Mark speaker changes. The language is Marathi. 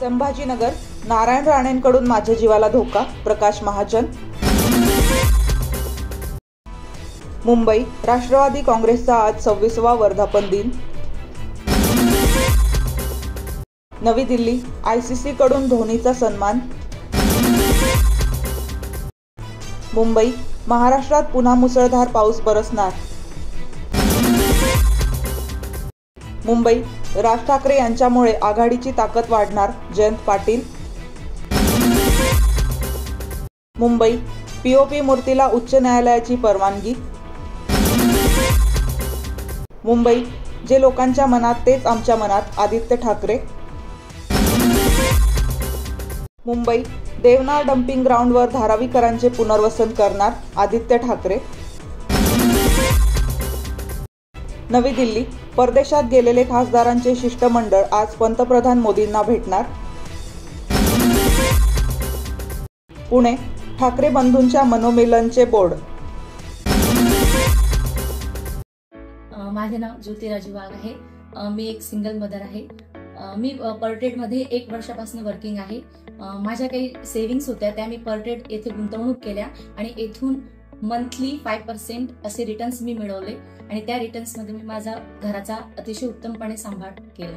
Speaker 1: संभाजीनगर, नारायण राणेंकडून माझ्या जीवाला धोका, प्रकाश महाजन. मुंबई, राष्ट्रवादी काँग्रेसचा आज 26वा वर्धापन दिन. नवी दिल्ली, ICC कडून धोनीचा सन्मान. मुंबई, महाराष्ट्रात पुन्हा मुसळधार पाऊस बरसणार. मुंबई, राज ठाकरे यांच्यामुळे आघाडीची ताकद वाढणार, जयंत पाटील. मुंबई, POP मूर्तीला उच्च न्यायालयाची परवानगी. मुंबई, जे लोकांच्या मनात तेच आमच्या मनात, आदित्य ठाकरे. मुंबई, देवनार डम्पिंग ग्राउंडवर धारावीकरांचे पुनर्वसन करणार, आदित्य ठाकरे. नवी दिल्ली, परदेशात गेलेले खासदारांचे शिष्टमंडळ आज पंतप्रधान मोदींना भेटणार. पुणे, ठाकरे बंधूंच्या मनोमिलनचे बोर्ड.
Speaker 2: माझे नाव ज्योती राजू वाघ आहे. मी एक सिंगल मदर आहे. मी पर्टेडमध्ये 1 वर्षापासून वर्किंग आहे. माझ्या काही सेव्हिंग्स होत्या, त्या मी पर्टेड येथे गुंतवणूक केल्या आणि येथून मंथली 5% असे रिटर्न्स मी मिळवले आणि त्या रिटर्न्समध्ये मी माझा घराचा अतिशय उत्तमपणे सांभाळ केला.